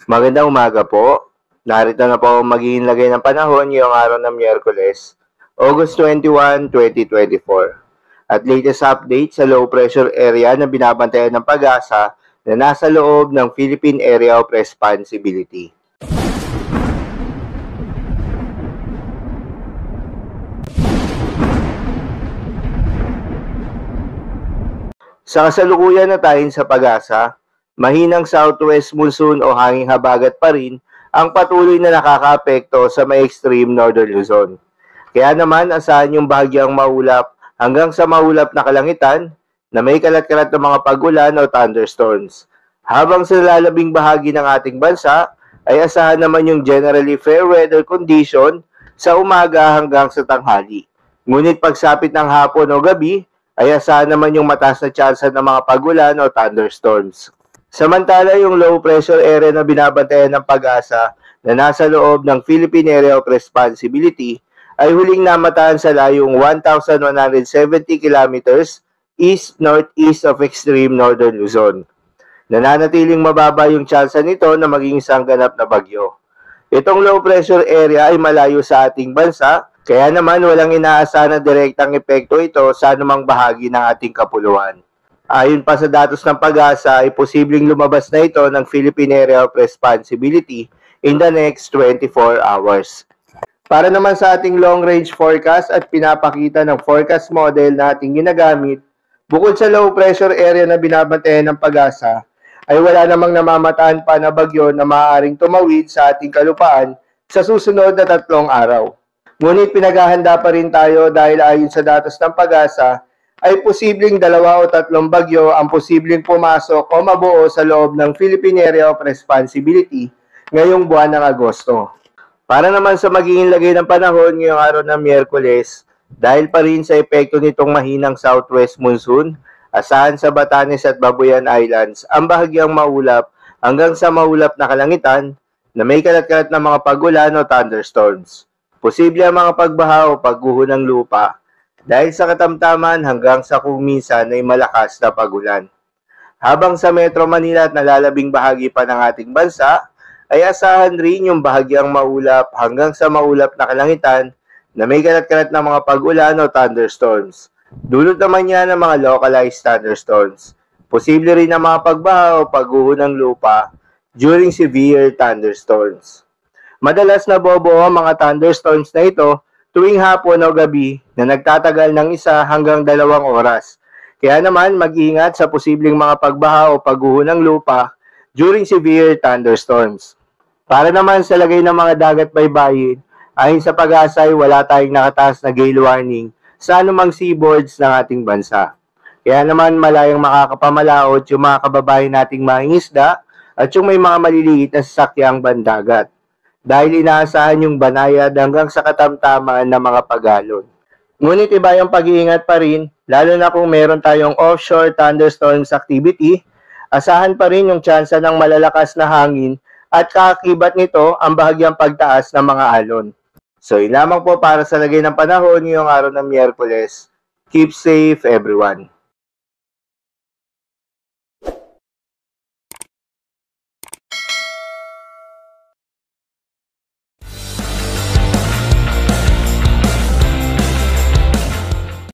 Magandang umaga po. Narito na po ang magiging lagay ng panahon ngayong araw ng Miyerkules, August 21, 2024. At latest update sa low pressure area na binabantayan ng Pag-asa na nasa loob ng Philippine Area of Responsibility. Sa kasalukuyan na tayo sa Pag-asa, mahinang southwest monsoon o hanging habagat pa rin ang patuloy na nakakaapekto sa may extreme northern Luzon. Kaya naman asahan yung bahagyang maulap hanggang sa maulap na kalangitan na may kalat-kalat na mga pag-ulan o thunderstorms. Habang sa lalabing bahagi ng ating bansa ay asahan naman yung generally fair weather condition sa umaga hanggang sa tanghali. Ngunit pagsapit ng hapon o gabi ay asahan naman yung mataas na tsansa ng mga pag-ulan o thunderstorms. Samantala, yung low pressure area na binabantayan ng Pag-asa na nasa loob ng Philippine Area of Responsibility ay huling namataan sa layong 1,170 kilometers east-northeast of extreme northern Luzon. Nananatiling mababa yung tsansa nito na maging isang ganap na bagyo. Itong low pressure area ay malayo sa ating bansa, kaya naman walang inaasahan na direktang epekto ito sa anumang bahagi ng ating kapuluan. Ayon pa sa datos ng Pag-asa ay posibleng lumabas na ito ng Philippine Area of Responsibility in the next 24 hours. Para naman sa ating long-range forecast at pinapakita ng forecast model na ating ginagamit, bukod sa low pressure area na binabantayan ng Pag-asa, ay wala namang namamataan pa na bagyo na maaaring tumawid sa ating kalupaan sa susunod na 3 araw. Ngunit pinaghahanda pa rin tayo dahil ayon sa datos ng Pag-asa, ay posibleng 2 o 3 bagyo ang posibleng pumasok o mabuo sa loob ng Philippine Area of Responsibility ngayong buwan ng Agosto. Para naman sa magiging lagay ng panahon ngayong araw ng Miyerkules, dahil pa rin sa epekto nitong mahinang southwest monsoon, asahan sa Batanes at Babuyan Islands ang bahagyang maulap hanggang sa maulap na kalangitan na may kalat-kalat na mga pag-ulan o thunderstorms. Posible ang mga pagbaha o pagguho ng lupa, dahil sa katamtaman hanggang sa kung minsan ay malakas na pag-ulan. Habang sa Metro Manila at nalalabing bahagi pa ng ating bansa, ay asahan rin yung bahagyang maulap hanggang sa maulap na kalangitan na may kalat-kalat na mga pag-ulan o thunderstorms. Dulot naman yan ng mga localized thunderstorms. Posible rin ang mga pagbaha o pagguho ng lupa during severe thunderstorms. Madalas na bobo ang mga thunderstorms na ito tuwing hapon o gabi na nagtatagal ng 1 hanggang 2 oras. Kaya naman mag-ingat sa posibleng mga pagbaha o pagguho ng lupa during severe thunderstorms. Para naman sa lagay ng mga dagat baybayin, ayon sa Pag-asa ay wala tayong nakataas na gale warning sa anumang seaboards ng ating bansa. Kaya naman malayang makakapamalaot yung mga kababayan nating mangingisda at yung may mga maliliit na sasakyang bandagat, dahil inaasahan yung banayad hanggang sa katamtaman ng mga pagalon. Ngunit iba yung pag-iingat pa rin, lalo na kung meron tayong offshore thunderstorms activity, asahan pa rin yung tsansa ng malalakas na hangin at kaakibat nito ang bahagyang pagtaas ng mga alon. So yun lamang po para sa lagay ng panahon ngayong araw ng Miyerkules. Keep safe everyone.